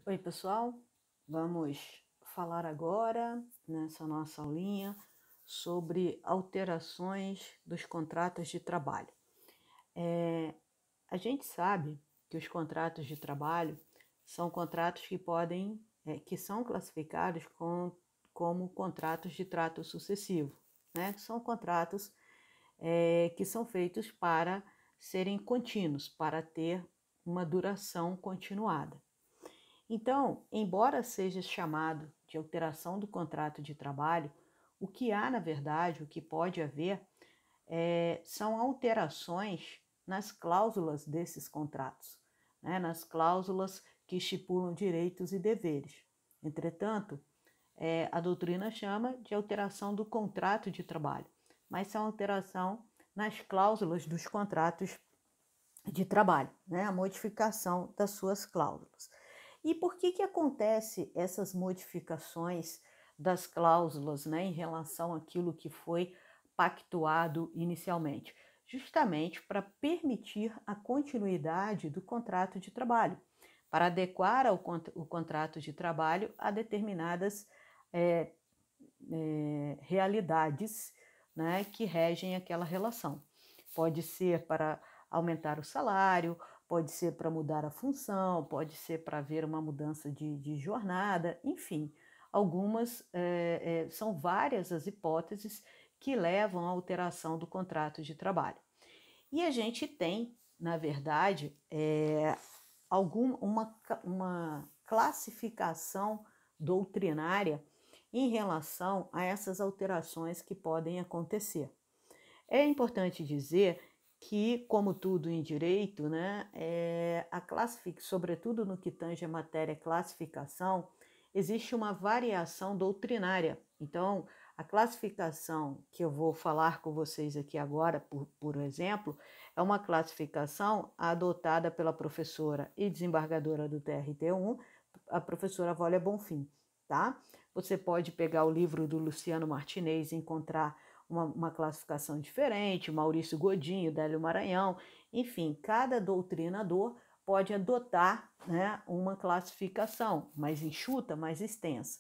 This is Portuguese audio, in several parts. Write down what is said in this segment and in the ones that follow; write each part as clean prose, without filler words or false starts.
Oi, pessoal. Vamos falar agora, nessa nossa aulinha, sobre alterações dos contratos de trabalho. A gente sabe que os contratos de trabalho são contratos que são classificados como contratos de trato sucessivo, né? São contratos que são feitos para serem contínuos, para ter uma duração continuada. Então, embora seja chamado de alteração do contrato de trabalho, o que há, na verdade, o que pode haver, são alterações nas cláusulas desses contratos, né? Nas cláusulas que estipulam direitos e deveres. Entretanto, a doutrina chama de alteração do contrato de trabalho, mas são alteração nas cláusulas dos contratos de trabalho, né? A modificação das suas cláusulas. E por que acontece essas modificações das cláusulas, né, em relação àquilo que foi pactuado inicialmente? Justamente para permitir a continuidade do contrato de trabalho, para adequar o contrato de trabalho a determinadas realidades, né, que regem aquela relação. Pode ser para aumentar o salário, pode ser para mudar a função, pode ser para haver uma mudança de jornada, enfim, são várias as hipóteses que levam à alteração do contrato de trabalho. E a gente tem, na verdade, uma classificação doutrinária em relação a essas alterações que podem acontecer. É importante dizer que, como tudo em direito, né, sobretudo no que tange a matéria classificação, existe uma variação doutrinária. Então, a classificação que eu vou falar com vocês aqui agora, por exemplo, é uma classificação adotada pela professora e desembargadora do TRT1, a professora Wólia Bonfim, tá? Você pode pegar o livro do Luciano Martinez e encontrar uma classificação diferente, Maurício Godinho, Délio Maranhão, enfim, cada doutrinador pode adotar, né, uma classificação mais enxuta, mais extensa.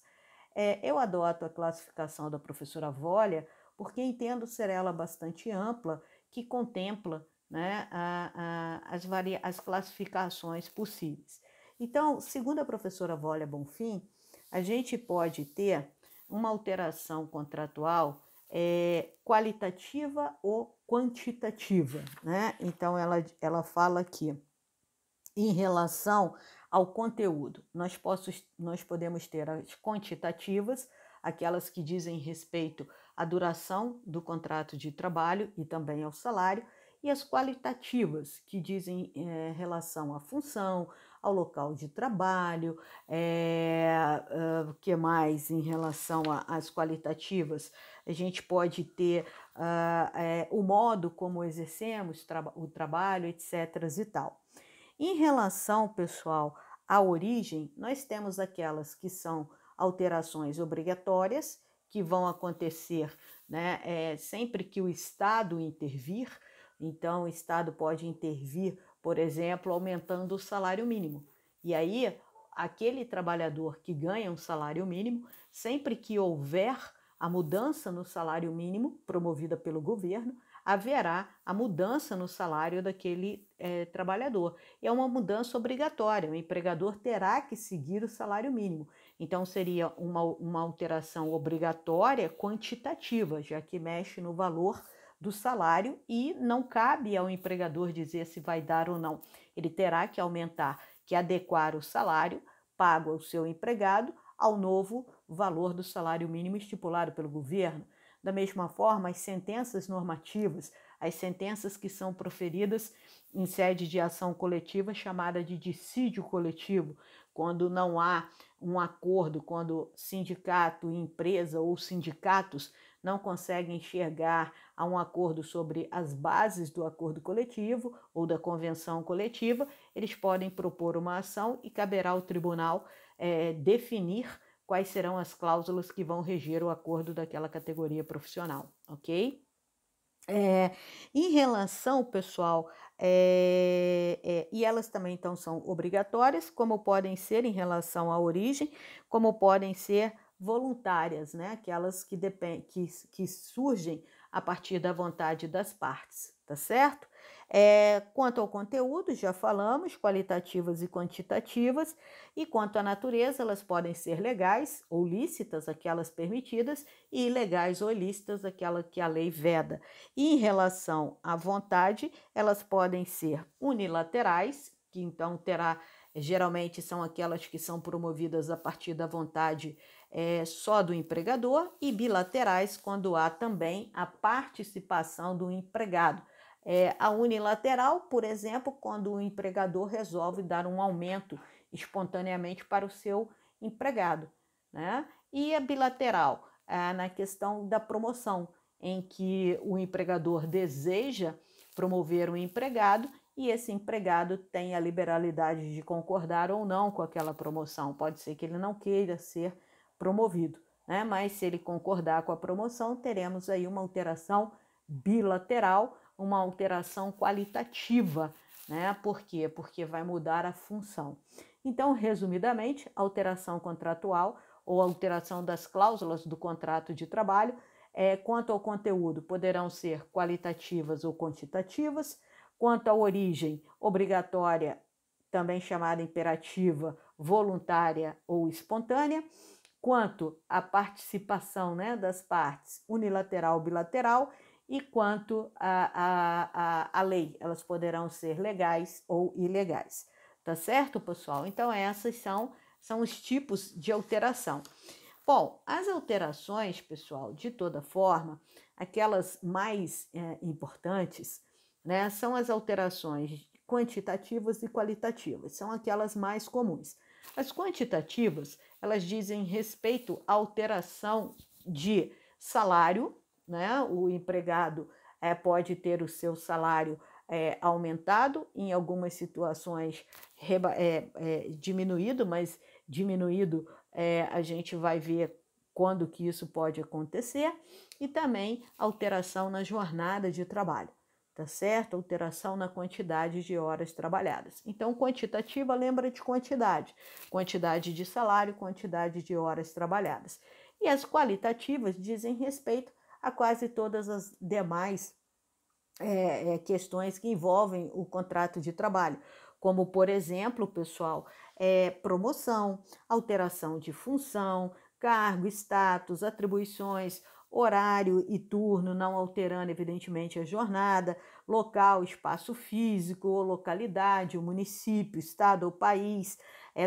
Eu adoto a classificação da professora Wólia porque entendo ser ela bastante ampla, que contempla, né, as classificações possíveis. Então, segundo a professora Wólia Bonfim, a gente pode ter uma alteração contratual qualitativa ou quantitativa, né? Então, ela fala aqui, em relação ao conteúdo, nós podemos ter as quantitativas, aquelas que dizem respeito à duração do contrato de trabalho e também ao salário, e as qualitativas, que dizem relação à função, ao local de trabalho, que mais em relação às qualitativas? A gente pode ter o modo como exercemos o trabalho, etc. e tal. Em relação, pessoal, à origem, nós temos aquelas que são alterações obrigatórias, que vão acontecer, né, sempre que o Estado intervir. Então, o Estado pode intervir, por exemplo, aumentando o salário mínimo. E aí, aquele trabalhador que ganha um salário mínimo, sempre que houver a mudança no salário mínimo promovida pelo governo, haverá a mudança no salário daquele trabalhador. É uma mudança obrigatória, o empregador terá que seguir o salário mínimo. Então, seria uma alteração obrigatória quantitativa, já que mexe no valor do salário e não cabe ao empregador dizer se vai dar ou não. Ele terá que aumentar, que adequar o salário pago ao seu empregado ao novo valor do salário mínimo estipulado pelo governo. Da mesma forma, as sentenças normativas, as sentenças que são proferidas em sede de ação coletiva, chamada de dissídio coletivo, quando não há um acordo, quando sindicato, empresa ou sindicatos não conseguem enxergar a um acordo sobre as bases do acordo coletivo ou da convenção coletiva, eles podem propor uma ação e caberá ao tribunal definir quais serão as cláusulas que vão reger o acordo daquela categoria profissional, ok? Em relação, pessoal, e elas também então são obrigatórias, como podem ser em relação à origem, como podem ser voluntárias, né? Aquelas que surgem a partir da vontade das partes, tá certo? Quanto ao conteúdo, já falamos, qualitativas e quantitativas, e quanto à natureza, elas podem ser legais ou lícitas, aquelas permitidas, e ilegais ou ilícitas, aquela que a lei veda. E em relação à vontade, elas podem ser unilaterais, que então geralmente são aquelas que são promovidas a partir da vontade só do empregador, e bilaterais, quando há também a participação do empregado. A unilateral, por exemplo, quando o empregador resolve dar um aumento espontaneamente para o seu empregado, né? E a bilateral, na questão da promoção, em que o empregador deseja promover um empregado e esse empregado tem a liberalidade de concordar ou não com aquela promoção. Pode ser que ele não queira ser promovido, né? Mas se ele concordar com a promoção, teremos aí uma alteração bilateral, uma alteração qualitativa, né? Por quê? Porque vai mudar a função. Então, resumidamente, alteração contratual ou alteração das cláusulas do contrato de trabalho, quanto ao conteúdo, poderão ser qualitativas ou quantitativas. Quanto à origem, obrigatória, também chamada imperativa, voluntária ou espontânea. Quanto à participação, né, das partes, unilateral, bilateral. E quanto à lei, elas poderão ser legais ou ilegais. Tá certo, pessoal? Então, esses são os tipos de alteração. Bom, as alterações, pessoal, de toda forma, aquelas mais importantes, né, são as alterações quantitativas e qualitativas, são aquelas mais comuns. As quantitativas, elas dizem respeito à alteração de salário, né? O empregado pode ter o seu salário aumentado, em algumas situações diminuído, mas diminuído a gente vai ver quando que isso pode acontecer, e também alteração na jornada de trabalho, tá certo? Alteração na quantidade de horas trabalhadas. Então, quantitativa lembra de quantidade, quantidade de salário, quantidade de horas trabalhadas. E as qualitativas dizem respeito a quase todas as demais questões que envolvem o contrato de trabalho, como, por exemplo, pessoal, promoção, alteração de função, cargo, status, atribuições, horário e turno, não alterando, evidentemente, a jornada, local, espaço físico ou localidade, o município, estado ou país,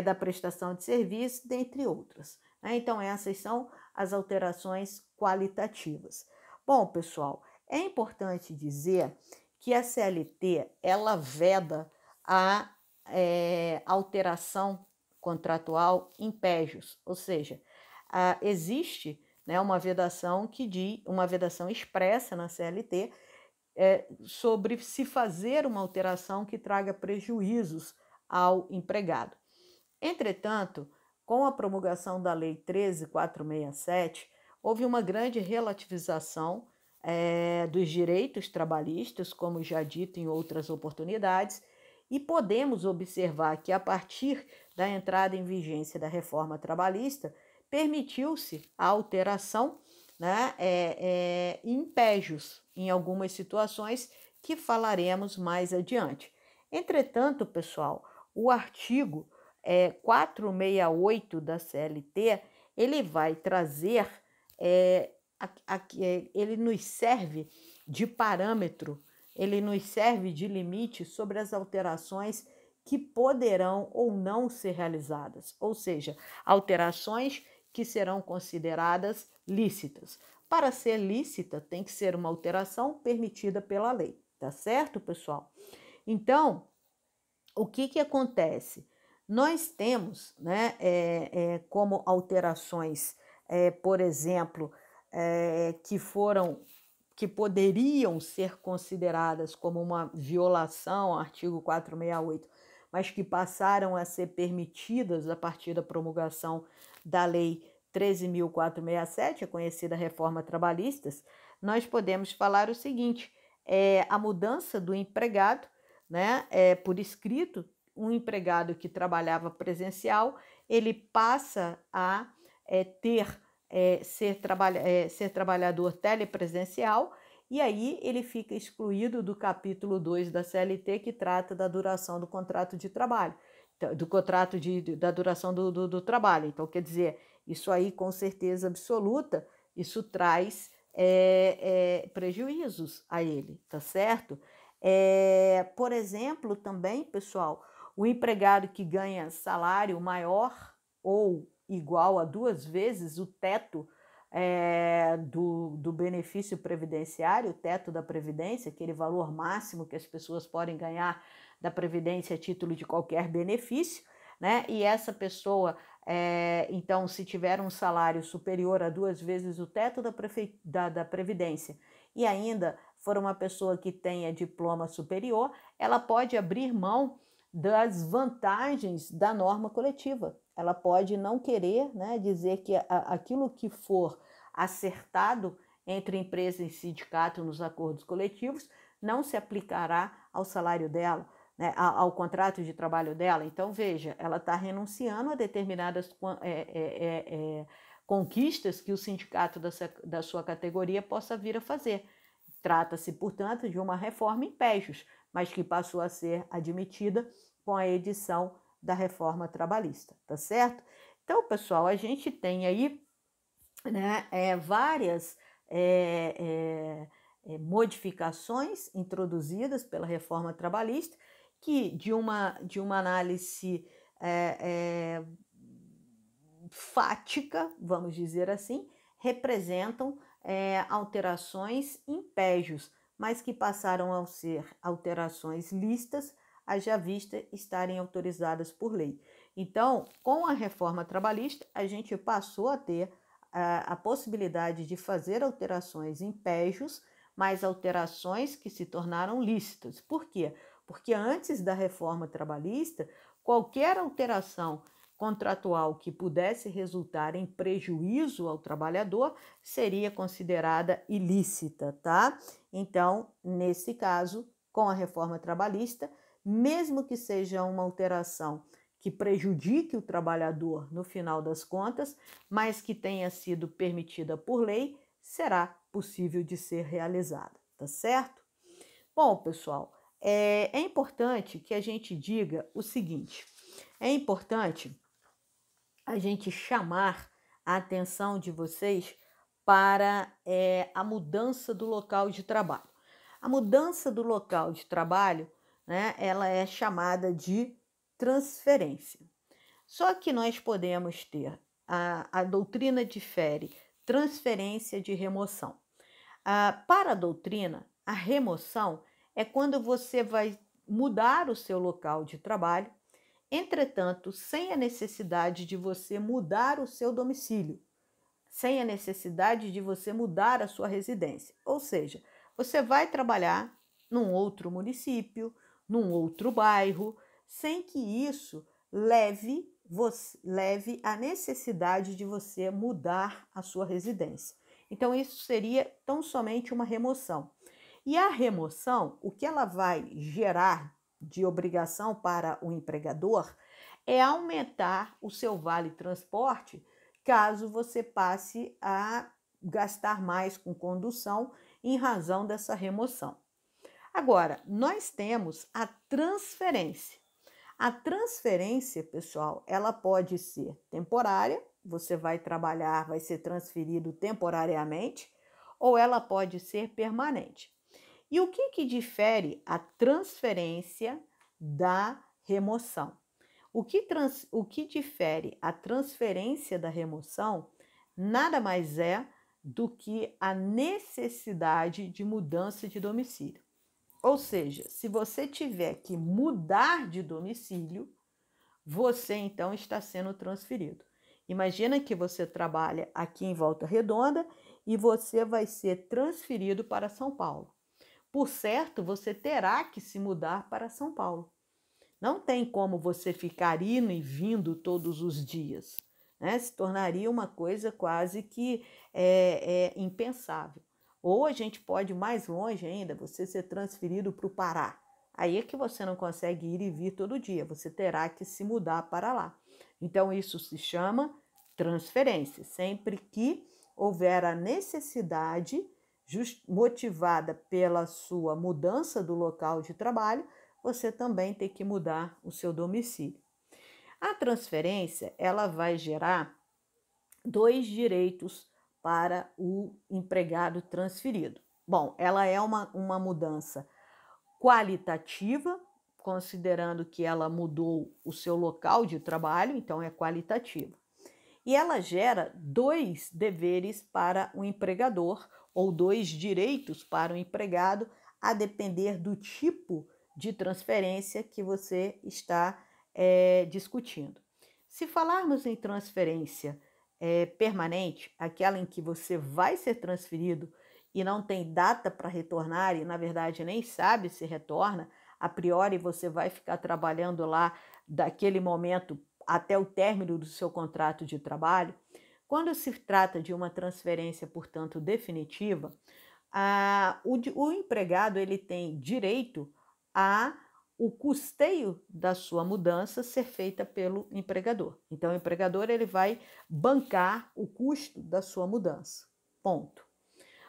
da prestação de serviço, dentre outras. Né? Então, essas são as alterações qualitativas. Bom, pessoal, é importante dizer que a CLT ela veda a alteração contratual em pégios, ou seja, existe, né, uma vedação uma vedação expressa na CLT sobre se fazer uma alteração que traga prejuízos ao empregado. Entretanto, com a promulgação da Lei 13.467, houve uma grande relativização dos direitos trabalhistas, como já dito em outras oportunidades, e podemos observar que, a partir da entrada em vigência da reforma trabalhista, permitiu-se a alteração, né, em pégios, em algumas situações que falaremos mais adiante. Entretanto, pessoal, o artigo 468 da CLT, ele vai trazer, ele nos serve de parâmetro, ele nos serve de limite sobre as alterações que poderão ou não ser realizadas, ou seja, alterações que serão consideradas lícitas. Para ser lícita, tem que ser uma alteração permitida pela lei, tá certo, pessoal? Então, o que acontece? Nós temos, né, como alterações, por exemplo, que poderiam ser consideradas como uma violação ao artigo 468, mas que passaram a ser permitidas a partir da promulgação da Lei 13.467, a conhecida reforma trabalhista, nós podemos falar o seguinte: a mudança do empregado, né, por escrito, um empregado que trabalhava presencial, ele passa a ser trabalhador telepresencial, e aí ele fica excluído do capítulo 2 da CLT, que trata da duração do contrato de trabalho, da duração do trabalho. Então, quer dizer, isso aí, com certeza absoluta, isso traz prejuízos a ele, tá certo? Por exemplo, também, pessoal, o empregado que ganha salário maior ou igual a 2 vezes o teto do benefício previdenciário, o teto da Previdência, aquele valor máximo que as pessoas podem ganhar da Previdência a título de qualquer benefício, né? E essa pessoa, então, se tiver um salário superior a 2 vezes o teto da Previdência e ainda for uma pessoa que tenha diploma superior, ela pode abrir mão das vantagens da norma coletiva. Ela pode não querer, né, dizer que aquilo que for acertado entre empresa e sindicato nos acordos coletivos não se aplicará ao salário dela, né, ao contrato de trabalho dela. Então, veja, ela está renunciando a determinadas conquistas que o sindicato da sua categoria possa vir a fazer. Trata-se, portanto, de uma reforma em pejos, mas que passou a ser admitida com a edição da reforma trabalhista, tá certo? Então, pessoal, a gente tem aí, né, várias modificações introduzidas pela reforma trabalhista que, de uma análise fática, vamos dizer assim, representam alterações em pejos, mas que passaram a ser alterações lícitas, haja vista estarem autorizadas por lei. Então, com a reforma trabalhista, a gente passou a ter a possibilidade de fazer alterações em pejos, mas alterações que se tornaram lícitas. Por quê? Porque antes da reforma trabalhista, qualquer alteração contratual que pudesse resultar em prejuízo ao trabalhador seria considerada ilícita, tá? Então, nesse caso, com a reforma trabalhista, mesmo que seja uma alteração que prejudique o trabalhador no final das contas, mas que tenha sido permitida por lei, será possível de ser realizada, tá certo? Bom, pessoal, é importante que a gente diga o seguinte: é importante a gente chamar a atenção de vocês para a mudança do local de trabalho. A mudança do local de trabalho, né, ela é chamada de transferência. Só que nós podemos ter, a doutrina difere transferência de remoção. Para a doutrina, a remoção é quando você vai mudar o seu local de trabalho, entretanto, sem a necessidade de você mudar o seu domicílio, sem a necessidade de você mudar a sua residência. Ou seja, você vai trabalhar num outro município, num outro bairro, sem que isso leve a necessidade de você mudar a sua residência. Então, isso seria tão somente uma remoção. E a remoção, o que ela vai gerar de obrigação para o empregador é aumentar o seu vale-transporte caso você passe a gastar mais com condução em razão dessa remoção. Agora, nós temos a transferência. A transferência, pessoal, ela pode ser temporária, você vai trabalhar, vai ser transferido temporariamente, ou ela pode ser permanente. E o que difere a transferência da remoção? O que difere a transferência da remoção nada mais é do que a necessidade de mudança de domicílio. Ou seja, se você tiver que mudar de domicílio, você então está sendo transferido. Imagina que você trabalha aqui em Volta Redonda e você vai ser transferido para São Paulo. Por certo, você terá que se mudar para São Paulo. Não tem como você ficar indo e vindo todos os dias, né? Se tornaria uma coisa quase que impensável. Ou a gente pode ir mais longe ainda, você ser transferido para o Pará. Aí é que você não consegue ir e vir todo dia, você terá que se mudar para lá. Então, isso se chama transferência. Sempre que houver a necessidade motivada pela sua mudança do local de trabalho, você também tem que mudar o seu domicílio. A transferência, ela vai gerar dois direitos para o empregado transferido. Bom, ela é uma mudança qualitativa, considerando que ela mudou o seu local de trabalho, então é qualitativa. E ela gera dois deveres para o empregador, ou dois direitos para o empregado, a depender do tipo de transferência que você está discutindo. Se falarmos em transferência permanente, aquela em que você vai ser transferido e não tem data para retornar e, na verdade, nem sabe se retorna, a priori você vai ficar trabalhando lá daquele momento até o término do seu contrato de trabalho. Quando se trata de uma transferência, portanto, definitiva, o empregado ele tem direito a o custeio da sua mudança ser feita pelo empregador. Então, o empregador ele vai bancar o custo da sua mudança. Ponto.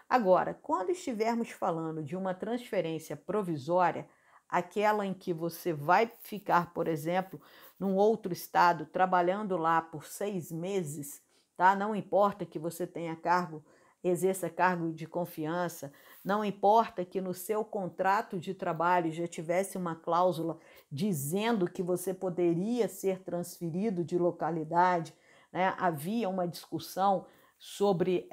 Agora, quando estivermos falando de uma transferência provisória, aquela em que você vai ficar, por exemplo, num outro estado, trabalhando lá por 6 meses, tá? Não importa que você tenha cargo, exerça cargo de confiança, não importa que no seu contrato de trabalho já tivesse uma cláusula dizendo que você poderia ser transferido de localidade, né? Havia uma discussão sobre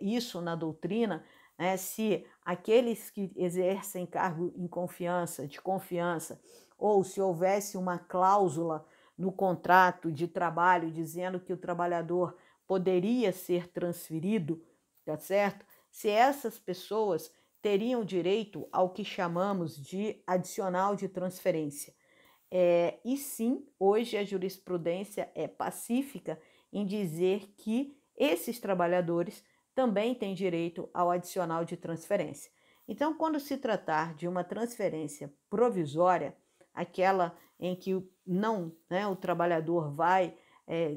isso na doutrina, né? Se aqueles que exercem cargo em confiança, de confiança, ou se houvesse uma cláusula no contrato de trabalho dizendo que o trabalhador poderia ser transferido, tá certo? Se essas pessoas teriam direito ao que chamamos de adicional de transferência. E sim, hoje a jurisprudência é pacífica em dizer que esses trabalhadores também têm direito ao adicional de transferência. Então, quando se tratar de uma transferência provisória, aquela em que não, né, o trabalhador vai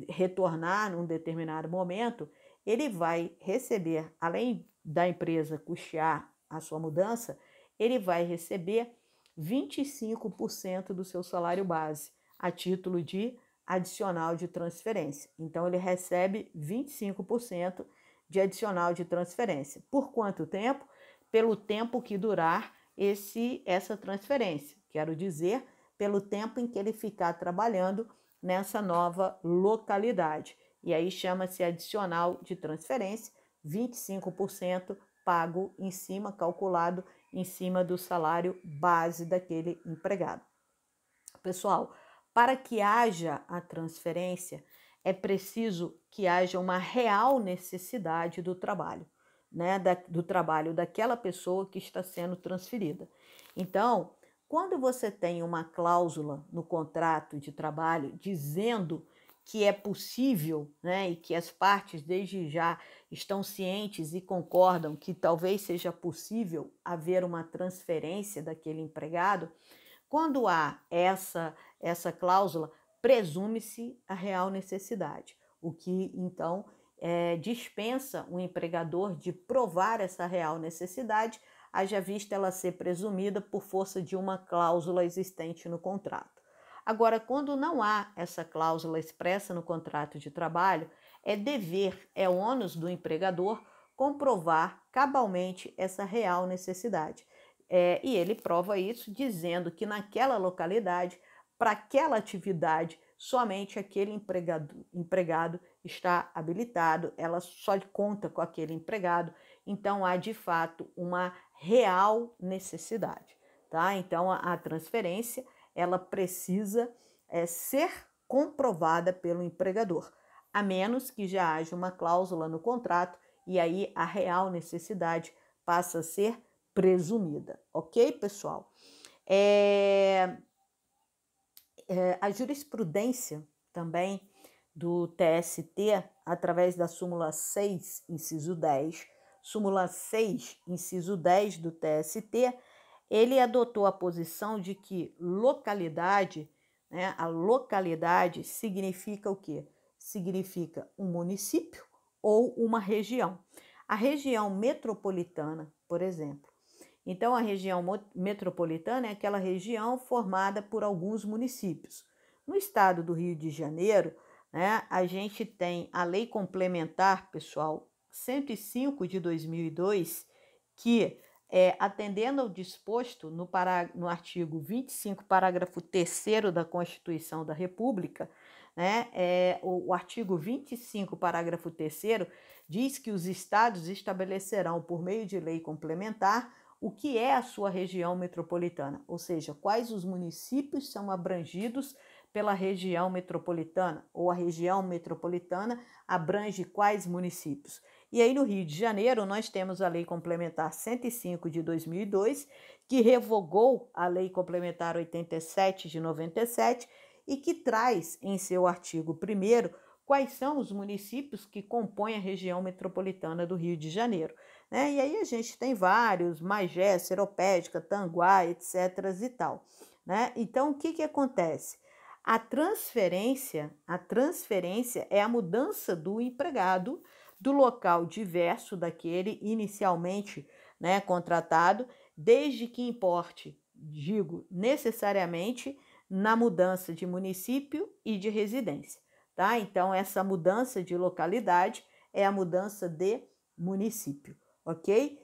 retornar num determinado momento, ele vai receber, além da empresa custear a sua mudança, ele vai receber 25% do seu salário base, a título de adicional de transferência. Então, ele recebe 25% de adicional de transferência. Por quanto tempo? Pelo tempo que durar essa transferência. Quero dizer, pelo tempo em que ele ficar trabalhando nessa nova localidade. E aí chama-se adicional de transferência, 25% pago em cima, calculado em cima do salário base daquele empregado. Pessoal, para que haja a transferência, é preciso que haja uma real necessidade do trabalho, né? Do trabalho daquela pessoa que está sendo transferida. Então, quando você tem uma cláusula no contrato de trabalho dizendo que é possível, né, e que as partes desde já estão cientes e concordam que talvez seja possível haver uma transferência daquele empregado, quando há essa cláusula, presume-se a real necessidade, o que então dispensa o empregador de provar essa real necessidade, haja vista ela ser presumida por força de uma cláusula existente no contrato. Agora, quando não há essa cláusula expressa no contrato de trabalho, é dever, é ônus do empregador comprovar cabalmente essa real necessidade. E ele prova isso dizendo que naquela localidade, para aquela atividade, somente aquele empregado está habilitado, ela só conta com aquele empregado, então há de fato uma real necessidade, tá? Então a transferência ela precisa ser comprovada pelo empregador, a menos que já haja uma cláusula no contrato e aí a real necessidade passa a ser presumida, ok, pessoal? A jurisprudência também do TST, através da súmula 6, inciso 10, súmula 6, inciso 10 do TST, ele adotou a posição de que localidade, né, a localidade significa o quê? Significa um município ou uma região. A região metropolitana, por exemplo. Então, a região metropolitana é aquela região formada por alguns municípios. No estado do Rio de Janeiro, né, a gente tem a Lei Complementar, pessoal, 105 de 2002, que, atendendo ao disposto no artigo 25, parágrafo 3º da Constituição da República, né, o artigo 25, parágrafo 3º, diz que os estados estabelecerão, por meio de lei complementar, o que é a sua região metropolitana, ou seja, quais os municípios são abrangidos pela região metropolitana, ou a região metropolitana abrange quais municípios. E aí no Rio de Janeiro nós temos a Lei Complementar 105 de 2002, que revogou a Lei Complementar 87 de 97 e que traz em seu artigo 1º quais são os municípios que compõem a região metropolitana do Rio de Janeiro. Né? E aí a gente tem vários, Magé, Seropédica, Tanguá, etc. e tal. Né? Então, o que acontece? A transferência é a mudança do empregado do local diverso daquele inicialmente, né, contratado, desde que importe, digo, necessariamente na mudança de município e de residência. Tá? Então, essa mudança de localidade é a mudança de município, ok?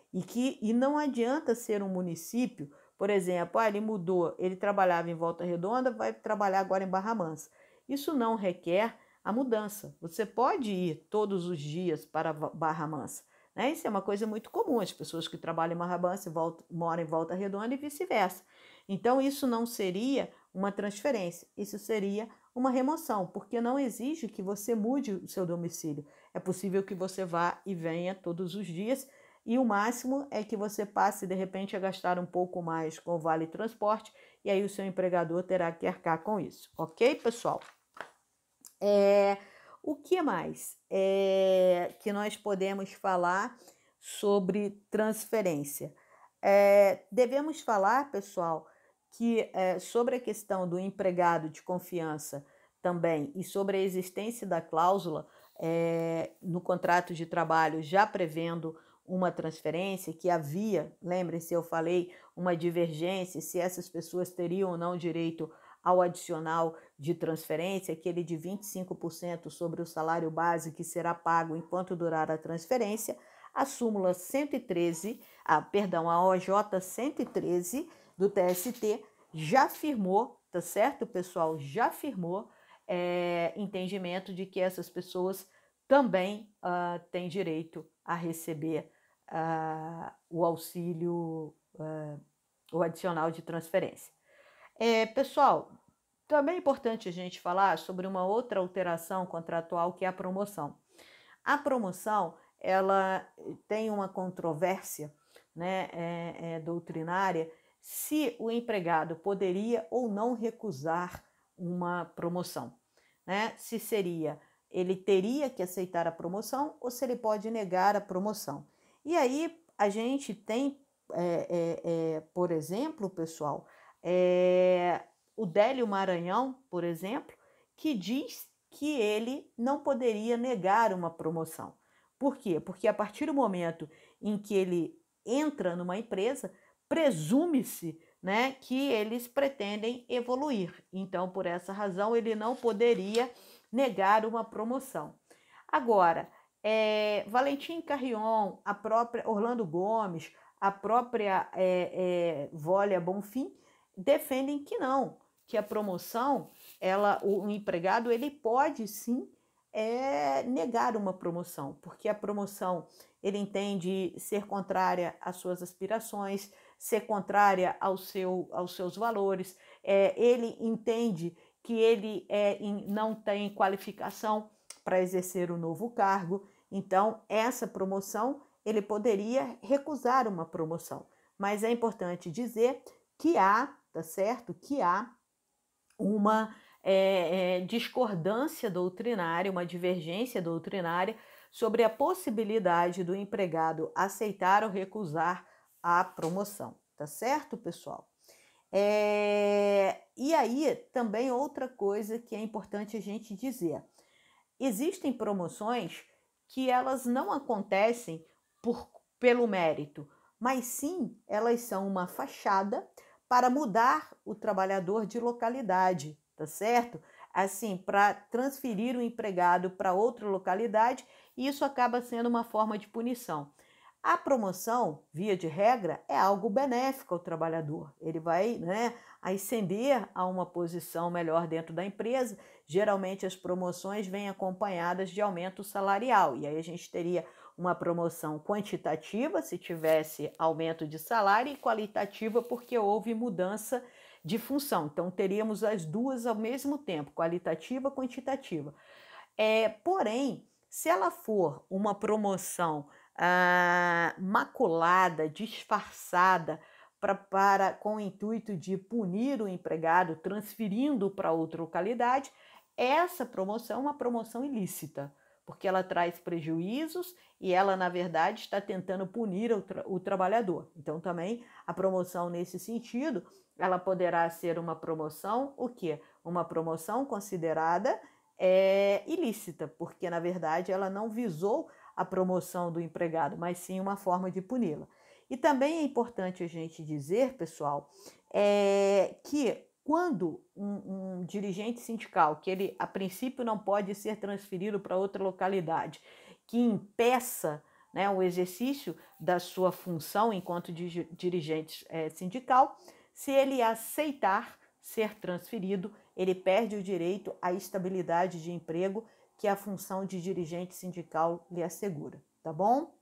E não adianta ser um município, por exemplo, ele mudou, ele trabalhava em Volta Redonda, vai trabalhar agora em Barra Mansa. Isso não requer a mudança. Você pode ir todos os dias para Barra Mansa. Né? Isso é uma coisa muito comum, as pessoas que trabalham em Barra Mansa moram em Volta Redonda e vice-versa. Então, isso não seria uma transferência, isso seria uma remoção, porque não exige que você mude o seu domicílio. É possível que você vá e venha todos os dias e o máximo é que você passe, de repente, a gastar um pouco mais com o Vale Transporte e aí o seu empregador terá que arcar com isso. Ok, pessoal? O que mais que nós podemos falar sobre transferência? Devemos falar, pessoal, que sobre a questão do empregado de confiança também e sobre a existência da cláusula no contrato de trabalho já prevendo uma transferência, que havia, lembrem-se, eu falei, uma divergência, se essas pessoas teriam ou não direito ao adicional de transferência, aquele de 25% sobre o salário base que será pago enquanto durar a transferência, a súmula 113, a OJ 113 do TST já firmou, tá certo, pessoal? Já firmou entendimento de que essas pessoas também têm direito a receber o auxílio, o adicional de transferência. Pessoal, também é importante a gente falar sobre uma outra alteração contratual que é a promoção. A promoção, ela tem uma controvérsia, né, doutrinária, se o empregado poderia ou não recusar uma promoção, né? Se ele teria que aceitar a promoção ou se ele pode negar a promoção. E aí a gente tem, por exemplo, pessoal, o Délio Maranhão, por exemplo, que diz que ele não poderia negar uma promoção. Por quê? Porque a partir do momento em que ele entra numa empresa, presume-se, né, que eles pretendem evoluir. Então, por essa razão, ele não poderia negar uma promoção. Agora, Valentim Carrion, a própria Orlando Gomes, a própria Vólia Bonfim, defendem que não, que a promoção, o empregado ele pode sim negar uma promoção, porque a promoção ele entende ser contrária às suas aspirações, ser contrária aos seus valores, ele entende que ele não tem qualificação para exercer um novo cargo, então essa promoção ele poderia recusar uma promoção, mas é importante dizer que há, tá certo? Que há uma discordância doutrinária, uma divergência doutrinária sobre a possibilidade do empregado aceitar ou recusar a promoção, tá certo, pessoal? E aí, também outra coisa que é importante a gente dizer. Existem promoções que elas não acontecem pelo mérito, mas sim elas são uma fachada para mudar o trabalhador de localidade, tá certo? Assim, para transferir o empregado para outra localidade, e isso acaba sendo uma forma de punição. A promoção, via de regra, é algo benéfico ao trabalhador. Ele vai, né, ascender a uma posição melhor dentro da empresa. Geralmente as promoções vêm acompanhadas de aumento salarial. E aí a gente teria uma promoção quantitativa, se tivesse aumento de salário, e qualitativa, porque houve mudança de função. Então teríamos as duas ao mesmo tempo, qualitativa e quantitativa. Porém, se ela for uma promoção maculada, disfarçada, com o intuito de punir o empregado, transferindo para outra localidade, essa promoção é uma promoção ilícita, porque ela traz prejuízos e ela, na verdade, está tentando punir o trabalhador. Então, também, a promoção nesse sentido, ela poderá ser uma promoção, o quê? Uma promoção considerada ilícita, porque, na verdade, ela não visou a promoção do empregado, mas sim uma forma de puni-la. E também é importante a gente dizer, pessoal, que quando um dirigente sindical, que ele a princípio não pode ser transferido para outra localidade, que impeça, né, o exercício da sua função enquanto dirigente sindical, se ele aceitar ser transferido, ele perde o direito à estabilidade de emprego que a função de dirigente sindical lhe assegura, tá bom?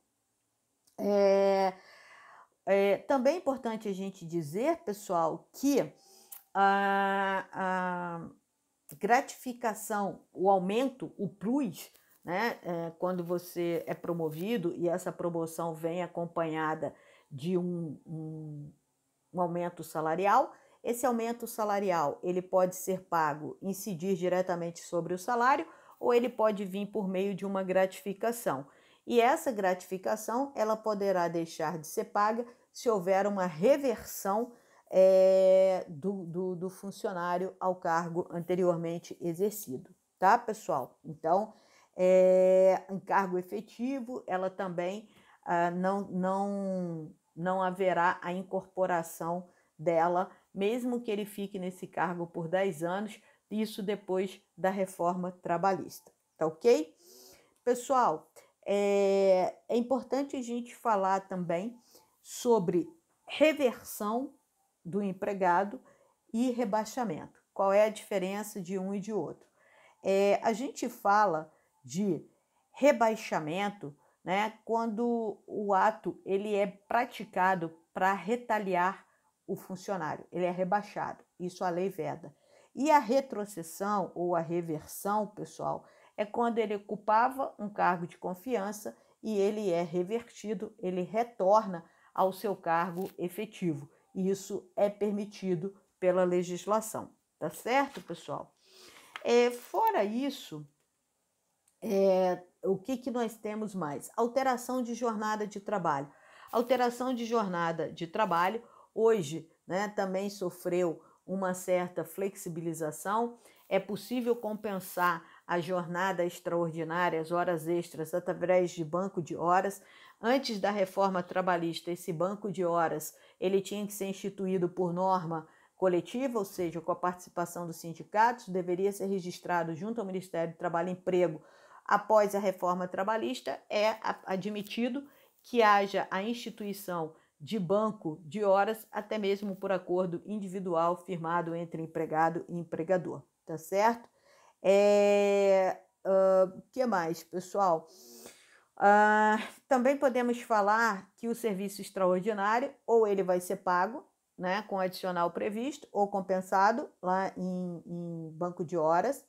Também é importante a gente dizer, pessoal, que a gratificação, o aumento, o plus, né, quando você é promovido e essa promoção vem acompanhada de um aumento salarial, esse aumento salarial ele pode ser pago, incidir diretamente sobre o salário, ou ele pode vir por meio de uma gratificação. E essa gratificação ela poderá deixar de ser paga se houver uma reversão do funcionário ao cargo anteriormente exercido, tá, pessoal? Então, em cargo efetivo, ela também não haverá a incorporação dela, mesmo que ele fique nesse cargo por 10 anos, isso depois da reforma trabalhista, tá ok? Pessoal, é importante a gente falar também sobre reversão do empregado e rebaixamento. Qual é a diferença de um e de outro? A gente fala de rebaixamento, né, quando o ato ele é praticado para retaliar o funcionário, ele é rebaixado, isso a lei veda. E a retrocessão ou a reversão, pessoal, é quando ele ocupava um cargo de confiança e ele é revertido, ele retorna ao seu cargo efetivo. Isso é permitido pela legislação, tá certo, pessoal? Fora isso, o que nós temos mais? Alteração de jornada de trabalho. Alteração de jornada de trabalho, hoje, né, também sofreu uma certa flexibilização. É possível compensar a jornada extraordinária, as horas extras, através de banco de horas. Antes da reforma trabalhista, esse banco de horas ele tinha que ser instituído por norma coletiva, ou seja, com a participação dos sindicatos, deveria ser registrado junto ao Ministério do Trabalho e Emprego. Após a reforma trabalhista, é admitido que haja a instituição de banco de horas, até mesmo por acordo individual firmado entre empregado e empregador, tá certo? Que mais, pessoal? Também podemos falar que o serviço extraordinário, ou ele vai ser pago, né, com adicional previsto, ou compensado lá em banco de horas.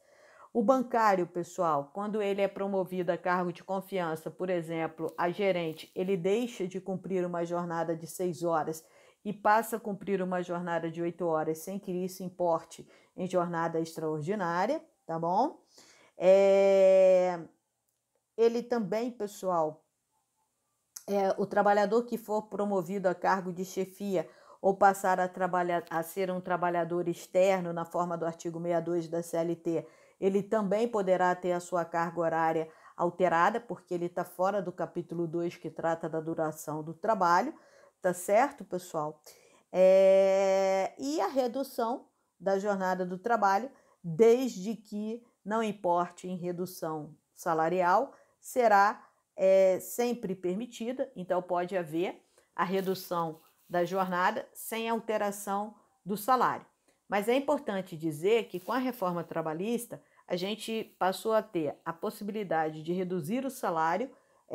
O bancário, pessoal, quando ele é promovido a cargo de confiança, por exemplo, a gerente, ele deixa de cumprir uma jornada de 6 horas e passa a cumprir uma jornada de 8 horas sem que isso importe em jornada extraordinária, tá bom? Ele também, pessoal, o trabalhador que for promovido a cargo de chefia ou passar a ser um trabalhador externo na forma do artigo 62 da CLT, ele também poderá ter a sua carga horária alterada, porque ele está fora do capítulo 2 que trata da duração do trabalho, tá certo, pessoal? E a redução da jornada do trabalho, desde que não importe em redução salarial, será sempre permitida, então pode haver a redução da jornada sem alteração do salário. Mas é importante dizer que com a reforma trabalhista, a gente passou a ter a possibilidade de reduzir o salário,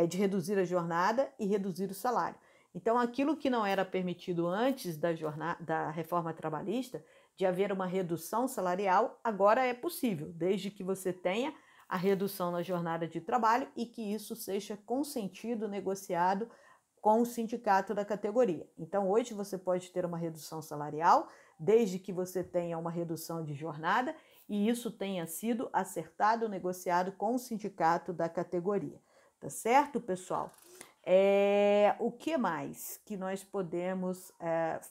de reduzir a jornada e reduzir o salário. Então, aquilo que não era permitido antes da reforma trabalhista, de haver uma redução salarial, agora é possível, desde que você tenha a redução na jornada de trabalho e que isso seja consentido, negociado com o sindicato da categoria. Então, hoje você pode ter uma redução salarial, desde que você tenha uma redução de jornada e isso tenha sido acertado, negociado com o sindicato da categoria. Tá certo, pessoal? O que mais que nós podemos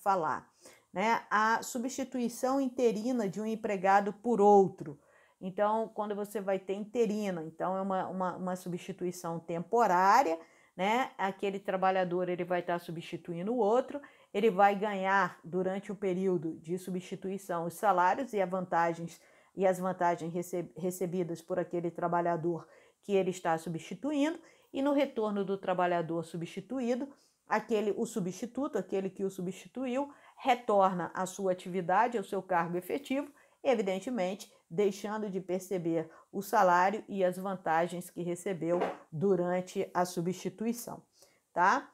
falar? Né? A substituição interina de um empregado por outro. Então, quando você vai ter interina, então é uma substituição temporária, né? Aquele trabalhador ele vai estar substituindo o outro, ele vai ganhar durante o período de substituição os salários e as vantagens recebidas por aquele trabalhador que ele está substituindo, e no retorno do trabalhador substituído, o substituto, aquele que o substituiu, retorna à sua atividade, ao seu cargo efetivo, evidentemente deixando de perceber o salário e as vantagens que recebeu durante a substituição, tá?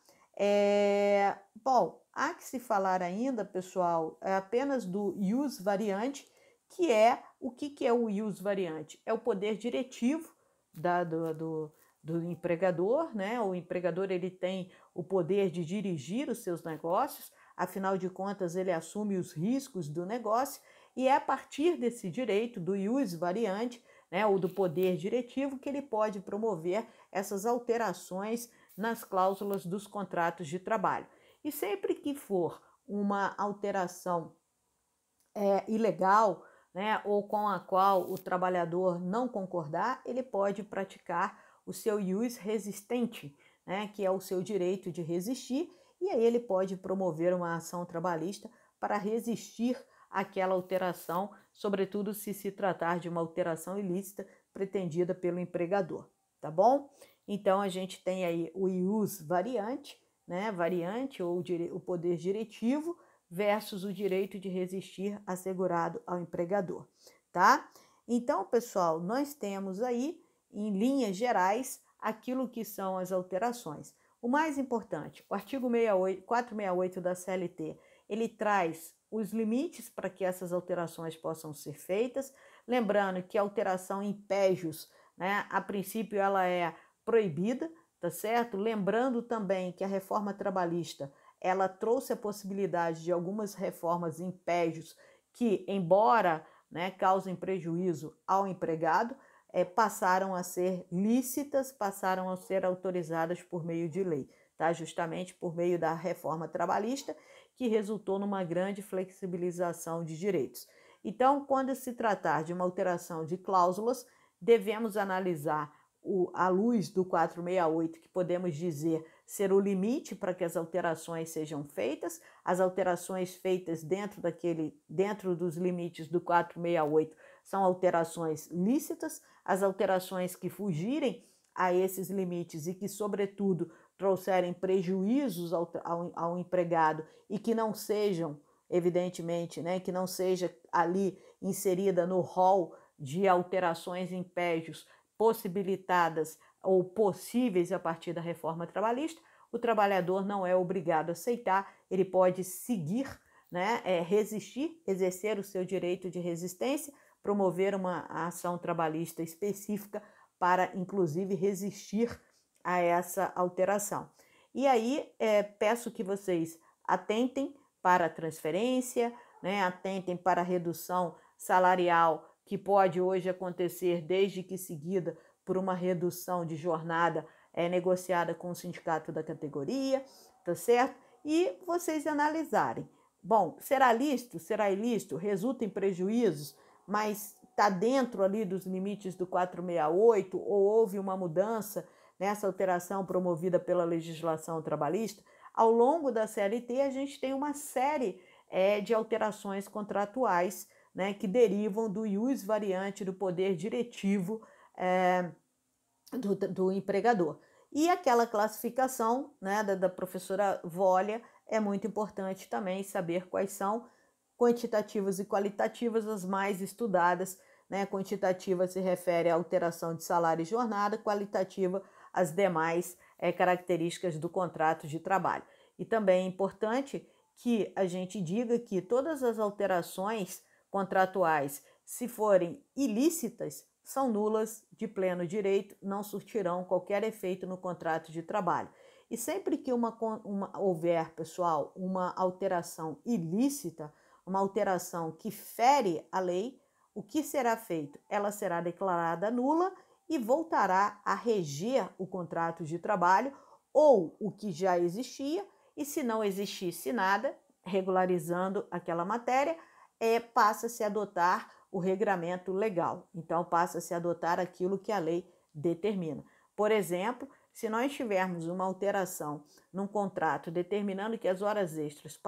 Bom, há que se falar ainda, pessoal, apenas do ius variante, que é o que é o ius variante? É o poder diretivo do empregador, né? O empregador ele tem o poder de dirigir os seus negócios, afinal de contas ele assume os riscos do negócio, e é a partir desse direito, do ius variante, né, ou do poder diretivo, que ele pode promover essas alterações nas cláusulas dos contratos de trabalho. E sempre que for uma alteração ilegal, né, ou com a qual o trabalhador não concordar, ele pode praticar o seu ius resistente, né, que é o seu direito de resistir, e aí ele pode promover uma ação trabalhista para resistir àquela alteração, sobretudo se tratar de uma alteração ilícita pretendida pelo empregador, tá bom? Então a gente tem aí o ius variante, né, variante ou o poder diretivo, versus o direito de resistir assegurado ao empregador, tá? Então, pessoal, nós temos aí, em linhas gerais, aquilo que são as alterações. O mais importante, o artigo 468 da CLT, ele traz os limites para que essas alterações possam ser feitas, lembrando que a alteração em pégios, né, a princípio ela é proibida, tá certo? Lembrando também que a reforma trabalhista ela trouxe a possibilidade de algumas reformas em pégios que, embora, né, causem prejuízo ao empregado, passaram a ser lícitas, passaram a ser autorizadas por meio de lei, tá? Justamente por meio da reforma trabalhista, que resultou numa grande flexibilização de direitos. Então, quando se tratar de uma alteração de cláusulas, devemos analisar à luz do 468, que podemos dizer ser o limite para que as alterações sejam feitas. As alterações feitas dentro dos limites do 468 são alterações lícitas. As alterações que fugirem a esses limites e que, sobretudo, trouxerem prejuízos ao empregado e que não sejam, evidentemente, né, que não seja ali inserida no rol de alterações em pégios possibilitadas ou possíveis a partir da reforma trabalhista, o trabalhador não é obrigado a aceitar, ele pode seguir, né, resistir, exercer o seu direito de resistência, promover uma ação trabalhista específica para, inclusive, resistir a essa alteração. E aí, peço que vocês atentem para a transferência, né? Atentem para a redução salarial que pode hoje acontecer desde que seguida por uma redução de jornada negociada com o sindicato da categoria, tá certo? E vocês analisarem. Bom, será lícito? Será ilícito? Resulta em prejuízos, mas está dentro ali dos limites do 468 ou houve uma mudança nessa alteração promovida pela legislação trabalhista? Ao longo da CLT, a gente tem uma série de alterações contratuais, né, que derivam do ius variante do poder diretivo do empregador. E aquela classificação, né, da professora Volha, é muito importante também saber quais são quantitativas e qualitativas as mais estudadas, né? Quantitativa se refere à alteração de salário e jornada, qualitativa às demais características do contrato de trabalho. E também é importante que a gente diga que todas as alterações contratuais, se forem ilícitas, são nulas de pleno direito, não surtirão qualquer efeito no contrato de trabalho. E sempre que houver, pessoal, uma alteração ilícita, uma alteração que fere a lei, o que será feito? Ela será declarada nula e voltará a reger o contrato de trabalho ou o que já existia, e se não existisse nada, regularizando aquela matéria, passa-se a adotar o regramento legal. Então, passa-se a adotar aquilo que a lei determina. Por exemplo, se nós tivermos uma alteração num contrato determinando que as horas extras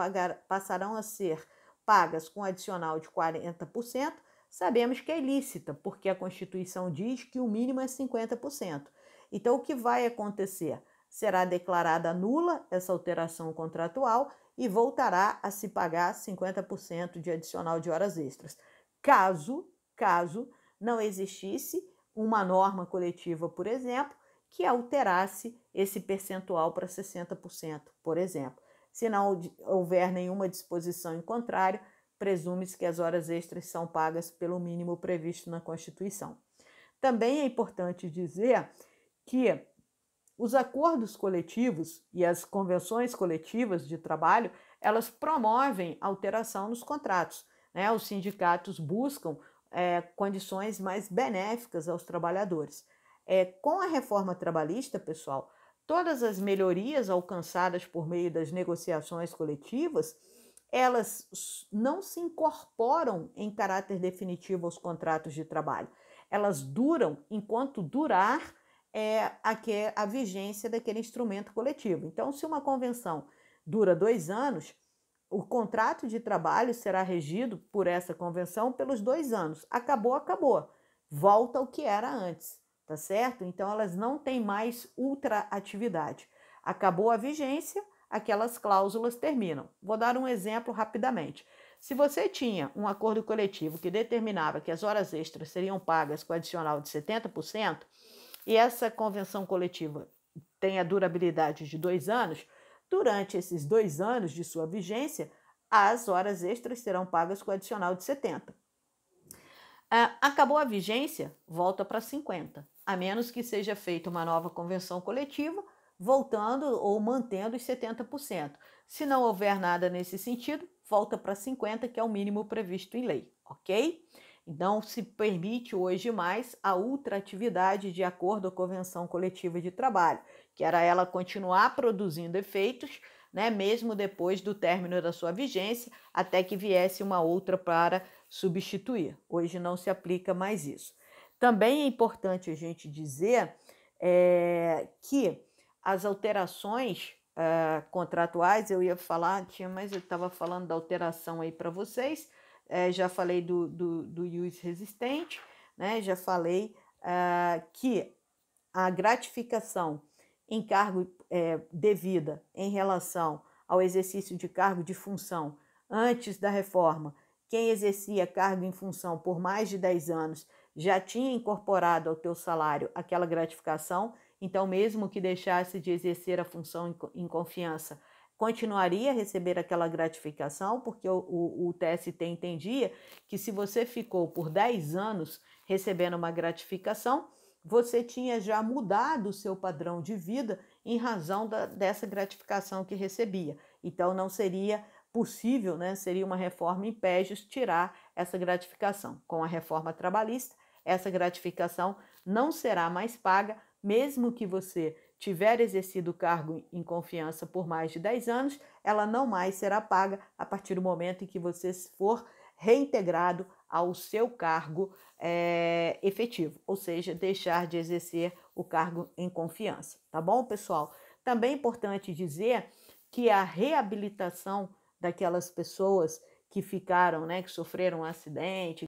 passarão a ser pagas com adicional de 40%, sabemos que é ilícita, porque a Constituição diz que o mínimo é 50%. Então, o que vai acontecer? Será declarada nula essa alteração contratual e voltará a se pagar 50% de adicional de horas extras. Caso não existisse uma norma coletiva, por exemplo, que alterasse esse percentual para 60%, por exemplo. Se não houver nenhuma disposição em contrário, presume-se que as horas extras são pagas pelo mínimo previsto na Constituição. Também é importante dizer que os acordos coletivos e as convenções coletivas de trabalho, elas promovem alteração nos contratos, né? Os sindicatos buscam condições mais benéficas aos trabalhadores. Com a reforma trabalhista, pessoal, todas as melhorias alcançadas por meio das negociações coletivas, elas não se incorporam em caráter definitivo aos contratos de trabalho. Elas duram enquanto durar a vigência daquele instrumento coletivo. Então, se uma convenção dura 2 anos, o contrato de trabalho será regido por essa convenção pelos 2 anos. Acabou. Volta ao que era antes, tá certo? Então, elas não têm mais ultraatividade. Acabou a vigência, aquelas cláusulas terminam. Vou dar um exemplo rapidamente. Se você tinha um acordo coletivo que determinava que as horas extras seriam pagas com adicional de 70%, e essa convenção coletiva tem a durabilidade de 2 anos, durante esses 2 anos de sua vigência, as horas extras serão pagas com adicional de 70%. Acabou a vigência, volta para 50%, a menos que seja feita uma nova convenção coletiva, voltando ou mantendo os 70%. Se não houver nada nesse sentido, volta para 50%, que é o mínimo previsto em lei, ok? Então, se permite hoje mais a ultraatividade de acordo com a convenção coletiva de trabalho, que era ela continuar produzindo efeitos, né, mesmo depois do término da sua vigência, até que viesse uma outra para substituir. Hoje não se aplica mais isso. Também é importante a gente dizer que as alterações contratuais, eu ia falar, mas eu estava falando da alteração aí para vocês, já falei do ius resistente, né? Já falei que a gratificação em cargo devida em relação ao exercício de cargo de função antes da reforma, quem exercia cargo em função por mais de 10 anos já tinha incorporado ao teu salário aquela gratificação, então mesmo que deixasse de exercer a função em confiança, continuaria a receber aquela gratificação, porque o TST entendia que se você ficou por 10 anos recebendo uma gratificação, você tinha já mudado o seu padrão de vida em razão dessa gratificação que recebia. Então, não seria possível, né, seria uma reforma em PEJUS tirar essa gratificação. Com a reforma trabalhista, essa gratificação não será mais paga, mesmo que você tiver exercido o cargo em confiança por mais de 10 anos, ela não mais será paga a partir do momento em que você for reintegrado ao seu cargo efetivo, ou seja, deixar de exercer o cargo em confiança, tá bom, pessoal? Também é importante dizer que a reabilitação daquelas pessoas que ficaram, né, que sofreram um acidente,